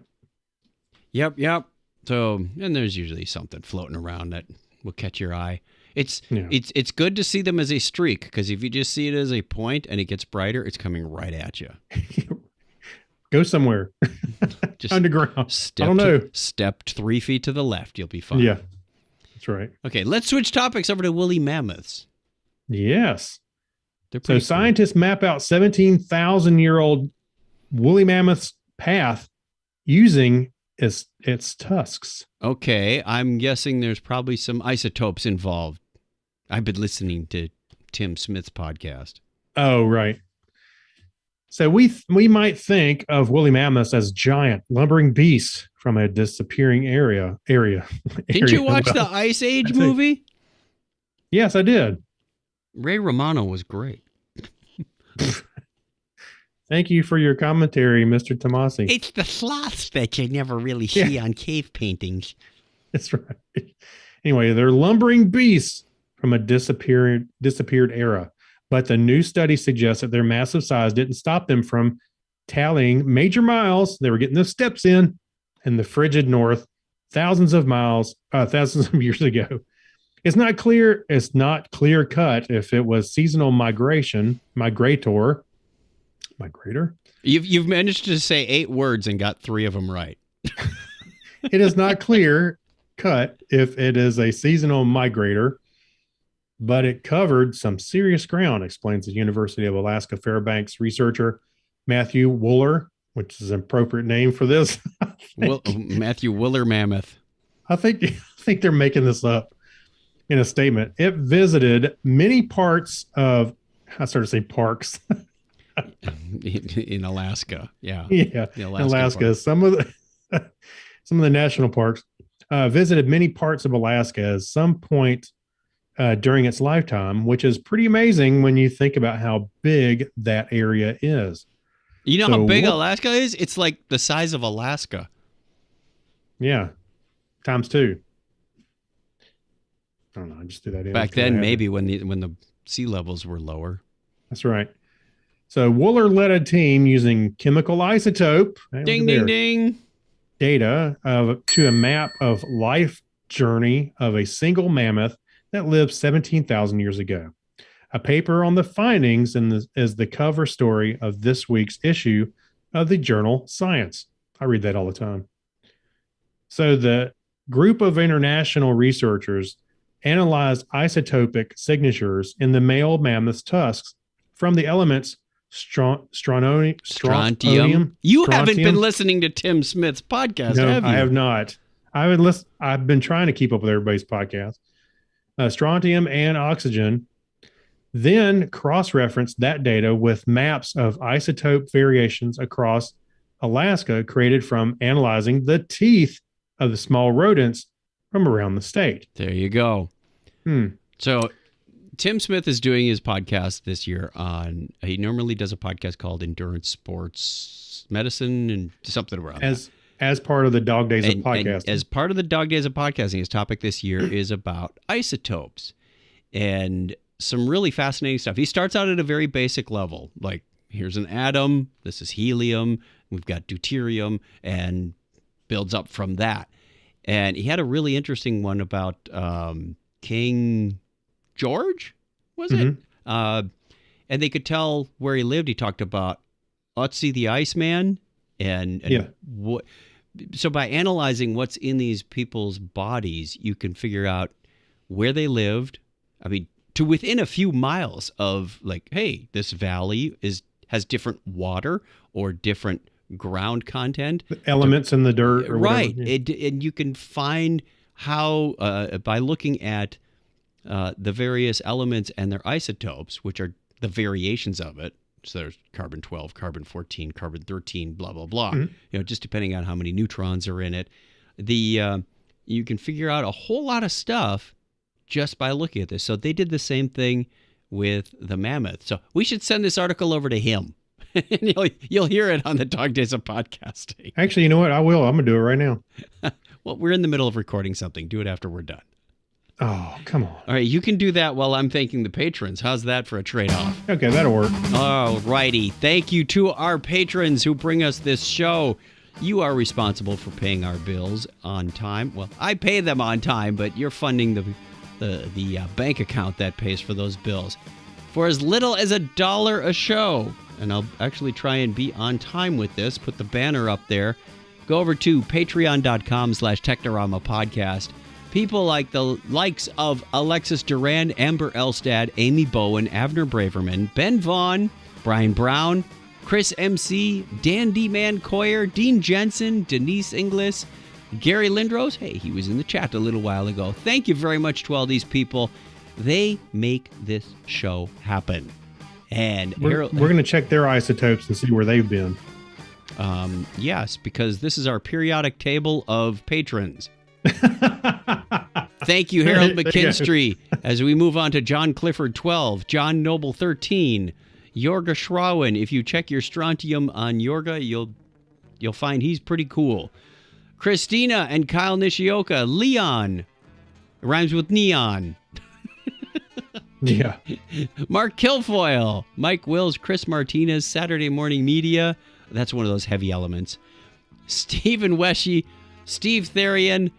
Yep. So, and there's usually something floating around that will catch your eye. It's good to see them as a streak, because if you just see it as a point and it gets brighter, it's coming right at you. Go somewhere. Just underground. I don't know. Step 3 feet to the left. You'll be fine. Yeah, that's right. Okay, let's switch topics over to woolly mammoths. Yes. They're pretty cool. Scientists map out 17,000-year-old woolly mammoth's path using its tusks. Okay, I'm guessing there's probably some isotopes involved. I've been listening to Tim Smith's podcast. Oh, right. So we might think of woolly mammoths as giant lumbering beasts from a disappearing area. Didn't you watch the Ice Age movie? Yes, I did. Ray Romano was great. Thank you for your commentary, Mr. Tomasi. It's the sloths that you never really see on cave paintings. That's right. Anyway, they're lumbering beasts from a disappeared era. But the new study suggests that their massive size didn't stop them from tallying major miles. They were getting those steps in the frigid north thousands of years ago. It's not clear cut if it was seasonal migrator. You've managed to say 8 words and got 3 of them right. It is not clear cut if it is a seasonal migrator, but it covered some serious ground, explains the University of Alaska Fairbanks researcher Matthew Wooler, which is an appropriate name for this. Matthew Wooler Mammoth. I think they're making this up in a statement. It visited many parts of, I started to say parks. in Alaska. Yeah. Yeah, The Alaska. part. Some of the national parks. Visited many parts of Alaska at some point during its lifetime, which is pretty amazing when you think about how big that area is. You know So how big what- Alaska is? It's like the size of Alaska. Yeah, times 2. I don't know. I just threw that in. Back because I then, had to- maybe when the sea levels were lower. That's right. So Wooler led a team using chemical isotope Ding, ding, ding. data to a map of life journey of a single mammoth that lived 17,000 years ago. A paper on the findings is the cover story of this week's issue of the journal Science. I read that all the time. So the group of international researchers analyzed isotopic signatures in the male mammoth's tusks from the elements strontium. You haven't been strontium. listening to Tim Smith's podcast, No, have you? I have not. I've been trying to keep up with everybody's podcast. Strontium and oxygen. Then cross-reference that data with maps of isotope variations across Alaska created from analyzing the teeth of the small rodents from around the state. There you go. So Tim Smith is doing his podcast this year he normally does a podcast called Endurance Sports Medicine and something around that. As part of the Dog Days of Podcasting. And as part of the Dog Days of Podcasting, his topic this year is about isotopes and some really fascinating stuff. He starts out at a very basic level, like here's an atom, this is helium, we've got deuterium, and builds up from that. And he had a really interesting one about King George, was it? And they could tell where he lived. He talked about Otzi the Iceman and what. So by analyzing what's in these people's bodies, you can figure out where they lived. I mean, to within a few miles of like, hey, this valley has different water or different ground content, The elements in the dirt, or right? whatever. And you can find how by looking at the various elements and their isotopes, which are the variations of it. So there's carbon 12, carbon 14, carbon 13, blah, blah, blah. You know, just depending on how many neutrons are in it. You can figure out a whole lot of stuff just by looking at this. So they did the same thing with the mammoth. So we should send this article over to him. And you'll hear it on the Dog Days of Podcasting. Actually, you know what? I will. I'm going to do it right now. Well, we're in the middle of recording something. Do it after we're done. Oh, come on. All right, you can do that while I'm thanking the patrons. How's that for a trade-off? Okay, that'll work. All righty. Thank you to our patrons who bring us this show. You are responsible for paying our bills on time. Well, I pay them on time, but you're funding the bank account that pays for those bills for as little as $1 a show. And I'll actually try and be on time with this. Put the banner up there. Go over to patreon.com/Technorama podcast. People like the likes of Alexis Duran, Amber Elstad, Amy Bowen, Avner Braverman, Ben Vaughn, Brian Brown, Chris MC, Dan D-Man Coyer, Dean Jensen, Denise Inglis, Gary Lindros. Hey, he was in the chat a little while ago. Thank you very much to all these people. They make this show happen. And We're going to check their isotopes and see where they've been. Yes, because this is our periodic table of patrons. Thank you, Harold There you go. McKinstry. As we move on to John Clifford 12, John Noble 13, Yorga Schrauen. If you check your strontium on Yorga, you'll find he's pretty cool. Christina and Kyle Nishioka, Leon. It rhymes with neon. Yeah. Mark Kilfoyle, Mike Wills, Chris Martinez, Saturday Morning Media. That's one of those heavy elements. Stephen Weshy, Steve Therian,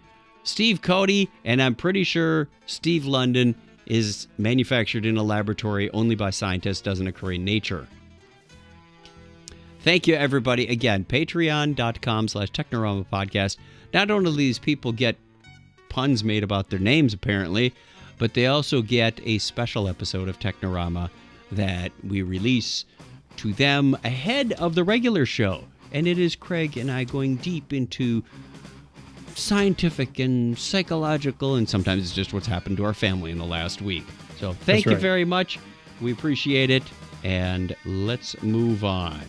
Steve Cody, and I'm pretty sure Steve London is manufactured in a laboratory only by scientists, doesn't occur in nature. Thank you, everybody. Again, patreon.com/Technorama podcast. Not only do these people get puns made about their names, apparently, but they also get a special episode of Technorama that we release to them ahead of the regular show. And it is Craig and I going deep into scientific and psychological, and sometimes it's just what's happened to our family in the last week. So thank you right. very much. We appreciate it. And let's move on.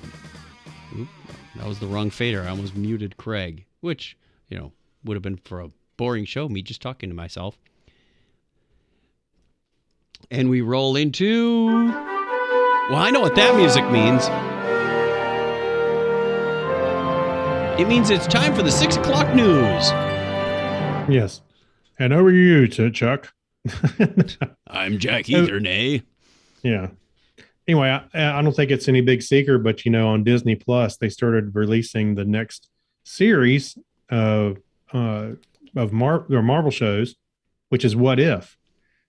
Oop, that was the wrong fader. I almost muted Craig, which, would have been for a boring show, me just talking to myself. And we roll into... Well, I know what that music means. It means it's time for the 6 o'clock news. Yes. And over to you, Chuck. I'm Jack Eathernay. Yeah. Anyway, I don't think it's any big secret, but on Disney Plus, they started releasing the next series of Marvel shows, which is What If.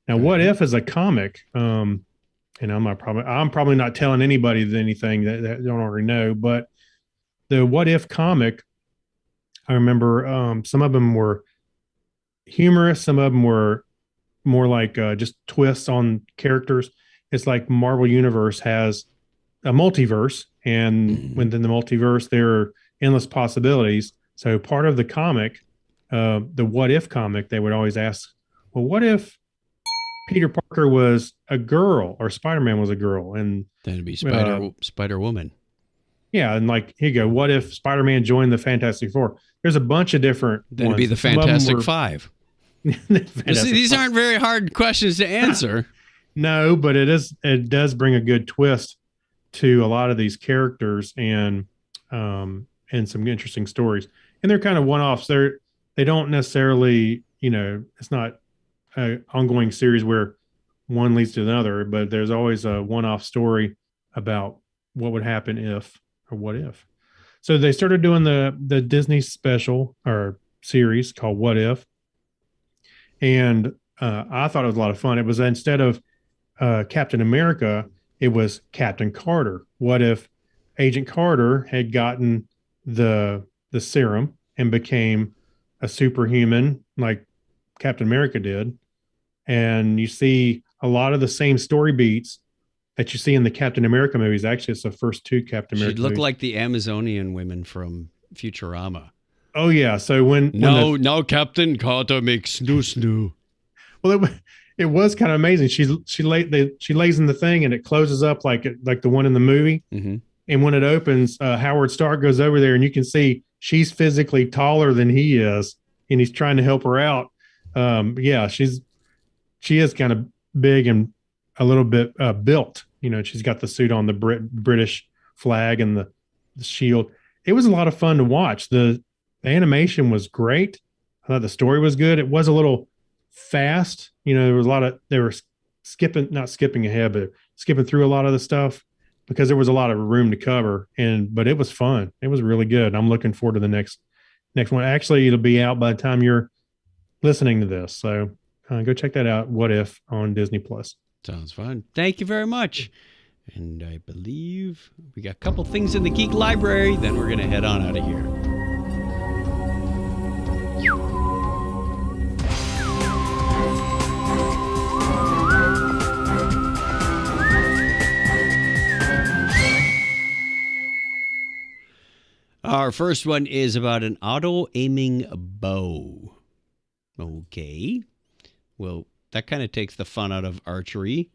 Now, What If is a comic, and I'm probably not telling anybody anything that they don't already know, but the What If comic, I remember some of them were humorous, some of them were more like just twists on characters. It's like Marvel Universe has a multiverse, and within the multiverse, there are endless possibilities. So part of the comic, the What If comic, they would always ask, well, what if Peter Parker was a girl or Spider-Man was a girl? And then it'd be Spider-Woman. Yeah, and like, here you go. What if Spider-Man joined the Fantastic Four? There's a bunch of different Then ones. it'd be the Fantastic Five. Fantastic These Five. aren't very hard questions to answer. No, but it does bring a good twist to a lot of these characters and some interesting stories. And they're kind of one-offs. They don't necessarily, it's not an ongoing series where one leads to another, but there's always a one-off story about what would happen if, or what if. So they started doing the Disney special or series called What If. And I thought it was a lot of fun. It was instead of Captain America, it was Captain Carter. What if Agent Carter had gotten the serum and became a superhuman like Captain America did? And you see a lot of the same story beats that you see in the Captain America movies. Actually, it's the first two Captain America She'd look movies. like the Amazonian women from Futurama. Oh yeah. So when now Captain Carter makes snoo. Well, it was kind of amazing. She lays in the thing and it closes up like the one in the movie. Mm-hmm. And when it opens, Howard Stark goes over there and you can see she's physically taller than he is, and he's trying to help her out. She is kind of big and a little bit built. She's got the suit on, the British flag and the shield. It was a lot of fun to watch. The animation was great. I thought the story was good. It was a little fast. There was they were not skipping ahead, but skipping through a lot of the stuff because there was a lot of room to cover. But it was fun. It was really good. I'm looking forward to the next one. Actually, it'll be out by the time you're listening to this. So go check that out. What If on Disney Plus. Sounds fun. Thank you very much. And I believe we got a couple things in the Geek Library. Then we're going to head on out of here. Our first one is about an auto-aiming bow. Okay. Well, that kind of takes the fun out of archery.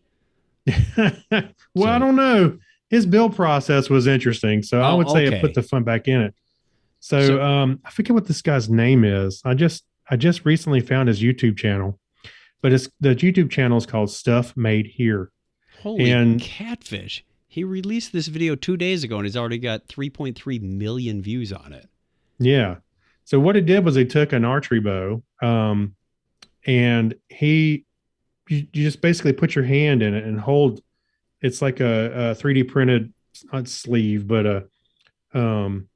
Well, I don't know. His build process was interesting, so I would say it put the fun back in it. So I forget what this guy's name is. I just recently found his YouTube channel, but the YouTube channel is called Stuff Made Here. Holy catfish. He released this video 2 days ago and he's already got 3.3 million views on it. Yeah. So what it did was he took an archery bow, and you just basically put your hand in it and hold. It's like a 3D printed, not sleeve, but I'm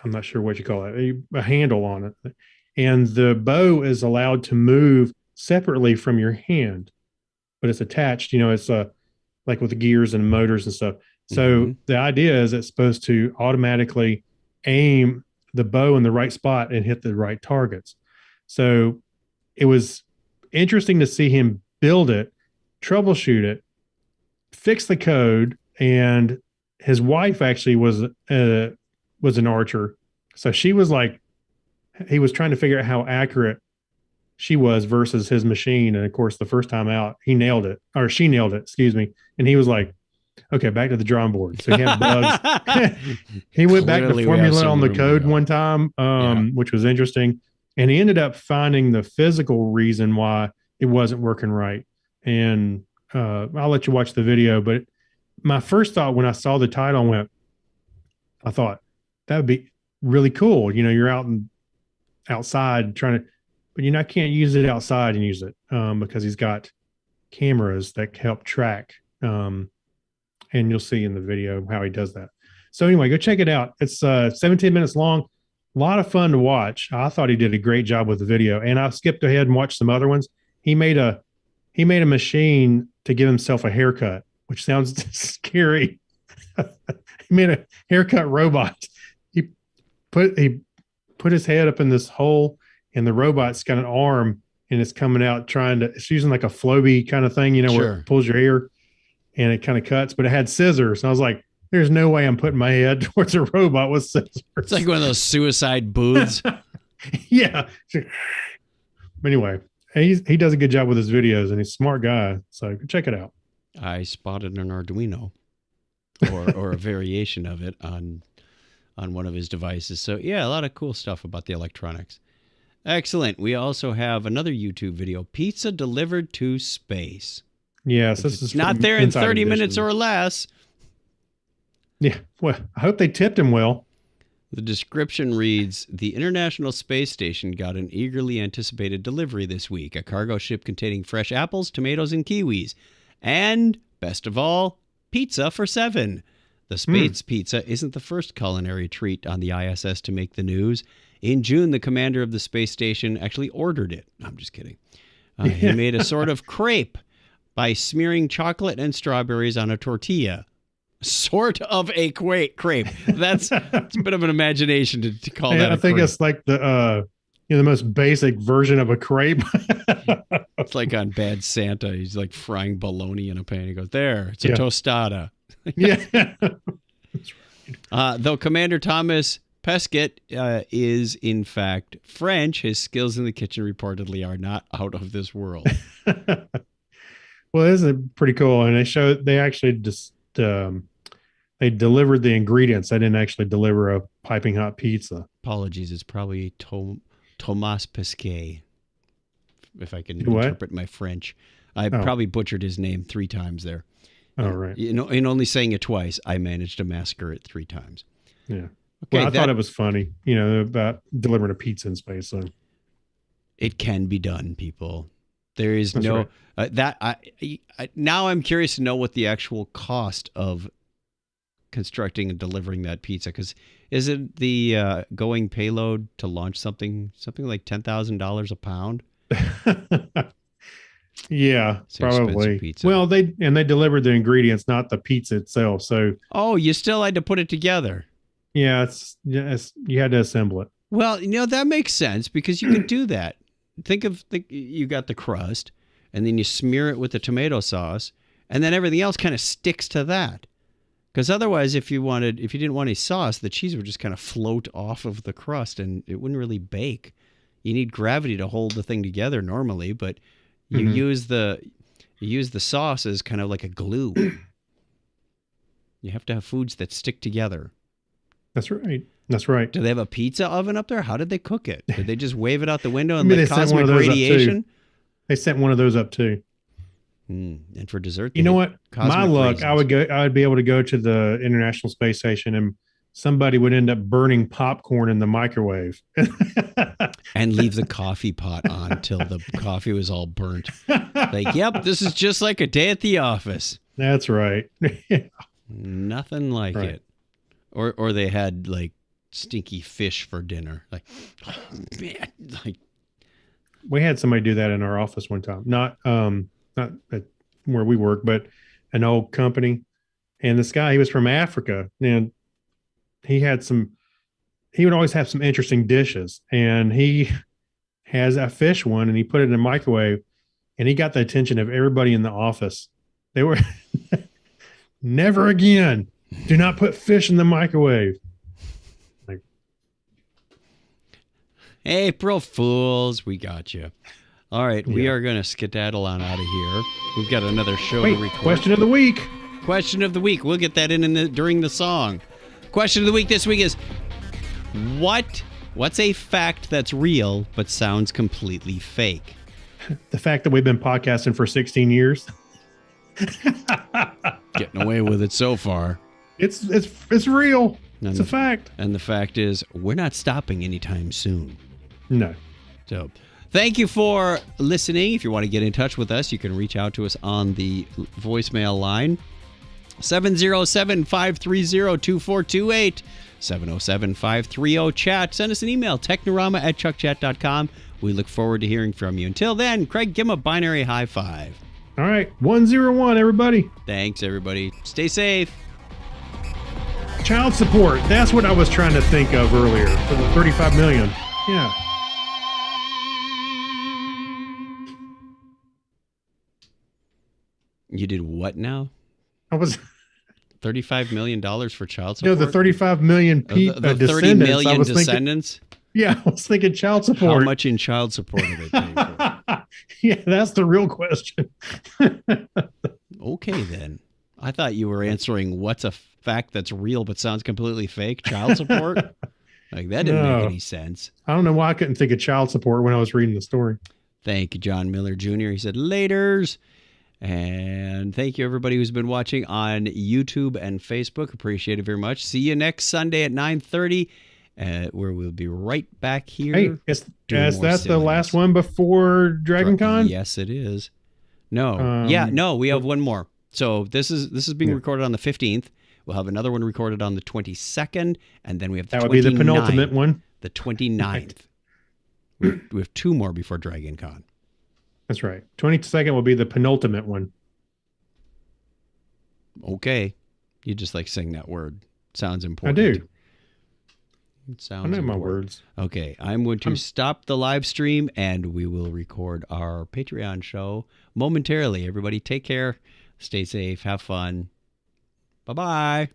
not sure what you call it, a handle on it. And the bow is allowed to move separately from your hand, but it's attached, it's like with the gears and motors and stuff. So the idea is it's supposed to automatically aim the bow in the right spot and hit the right targets. So it was interesting to see him build it, troubleshoot it, fix the code. And his wife actually was an archer. So she was like, he was trying to figure out how accurate she was versus his machine. And of course, the first time out, he nailed it, or she nailed it, excuse me. And he was like, Okay, back to the drawing board. So he had bugs. He went back to Clearly we have formula some on the room to code go. one time, which was interesting. And he ended up finding the physical reason why it wasn't working right. And I'll let you watch the video. But my first thought when I saw the title, I thought that would be really cool. You know, you're outside trying to, but you know, I can't use it outside and use it because he's got cameras that help track. And you'll see in the video how he does that. So anyway, go check it out. It's 17 minutes long. A lot of fun to watch. I thought he did a great job with the video, and I skipped ahead and watched some other ones. He made a machine to give himself a haircut, which sounds scary. He made a haircut robot. He put his head up in this hole, and the robot's got an arm, and it's coming out it's using like a Floby kind of thing, you know, where it pulls your hair and it kind of cuts, but it had scissors. And I was like, there's no way I'm putting my head towards a robot with scissors. It's like one of those suicide booths. Yeah. But anyway, he does a good job with his videos, and he's a smart guy. So check it out. I spotted an Arduino or a variation of it on one of his devices. So yeah, a lot of cool stuff about the electronics. Excellent. We also have another YouTube video, Pizza Delivered to Space. Yes, this is not there in 30 minutes or less. Yeah, well, I hope they tipped him well. The description reads, the International Space Station got an eagerly anticipated delivery this week, a cargo ship containing fresh apples, tomatoes, and kiwis. And, best of all, pizza for 7. The space pizza isn't the first culinary treat on the ISS to make the news. In June, the commander of the space station actually ordered it. No, I'm just kidding. He made a sort of crepe by smearing chocolate and strawberries on a tortilla. Sort of a crepe. That's a bit of an imagination to call that. I think it's like the most basic version of a crepe. It's like on Bad Santa. He's like frying bologna in a pan. He goes, there, it's a tostada. Yeah. Though Commander Thomas Pesquet is, in fact, French, his skills in the kitchen reportedly are not out of this world. Well, this is pretty cool. And they actually just, they delivered the ingredients. They didn't actually deliver a piping hot pizza. Apologies. It's probably Thomas Pesquet, if I can interpret my French. I probably butchered his name 3 times there. Oh, right. You know, in only saying it twice, I managed to massacre it 3 times. Yeah. Okay, well, I thought it was funny, you know, about delivering a pizza in space. So it can be done, people. There is That's no right. now I'm curious to know what the actual cost of constructing and delivering that pizza, because isn't the going payload to launch something like $10,000 a pound? Yeah, It's an expensive probably. pizza. Well, they delivered the ingredients, not the pizza itself. So You still had to put it together. yeah, you had to assemble it. Well, you know, that makes sense because you can do that. Think you got the crust, and then you smear it with the tomato sauce, and then everything else kind of sticks to that. Because otherwise, if you didn't want any sauce, the cheese would just kind of float off of the crust, and it wouldn't really bake. You need gravity to hold the thing together normally, but you use the sauce as kind of like a glue. You have to have foods that stick together. That's right. That's right. Do they have a pizza oven up there? How did they cook it? Did they just wave it out the window and Maybe like they sent one cosmic of those up, radiation? They sent one of those up too. And for dessert, You know what? My luck, raisins. I would be able to go to the International Space Station and somebody would end up burning popcorn in the microwave. And leave the coffee pot on till the coffee was all burnt. Like, yep, this is just like a day at the office. That's right. Nothing like Right. it. Or they had like stinky fish for dinner. Like, oh, man, like We had somebody do that in our office one time. Not at where we work, but an old company. And this guy, he was from Africa, and he would always have some interesting dishes. And he has a fish one, and he put it in a microwave, and he got the attention of everybody in the office. They were never again. Do not put fish in the microwave. Like, April Fools, we got you. All right, we are going to skedaddle on out of here. We've got another show to wait, record. question of the week. Question of the week. We'll get that in during the song. Question of the week this week is, what's a fact that's real but sounds completely fake? The fact that we've been podcasting for 16 years. Getting away with it so far. It's real. It's a fact. And the fact is, we're not stopping anytime soon. No. So, thank you for listening. If you want to get in touch with us, you can reach out to us on the voicemail line, 707-530-2428, 707-530-CHAT. Send us an email, technorama@chuckchat.com. We look forward to hearing from you. Until then, Craig, give him a binary high five. All right. 101, everybody. Thanks, everybody. Stay safe. Child support. That's what I was trying to think of earlier for the 35 million. Yeah. You did what now? I was $35 million for child support? the 35 million people. The 30 descendants. million I was descendants? Yeah, I was thinking child support. How much in child support are they paying for? Yeah, that's the real question. Okay, then. I thought you were answering what's a fact that's real but sounds completely fake? Child support? Like, that didn't make any sense. I don't know why I couldn't think of child support when I was reading the story. Thank you, John Miller Jr. He said, laters. And thank you, everybody who's been watching on YouTube and Facebook. Appreciate it very much. See you next Sunday at 9:30, where we'll be right back here. Hey, that's the last one before Dragon Con? Yes, it is. No. We have one more. So this is being recorded on the 15th. We'll have another one recorded on the 22nd, and then we have the 29th. That would be the penultimate one. The 29th. We have two more before Dragon Con. That's right. 22nd will be the penultimate one. Okay. You just like saying that word. Sounds important. I do. It sounds I know important. my words. Okay. I'm going to stop the live stream, and we will record our Patreon show momentarily. Everybody take care. Stay safe. Have fun. Bye-bye.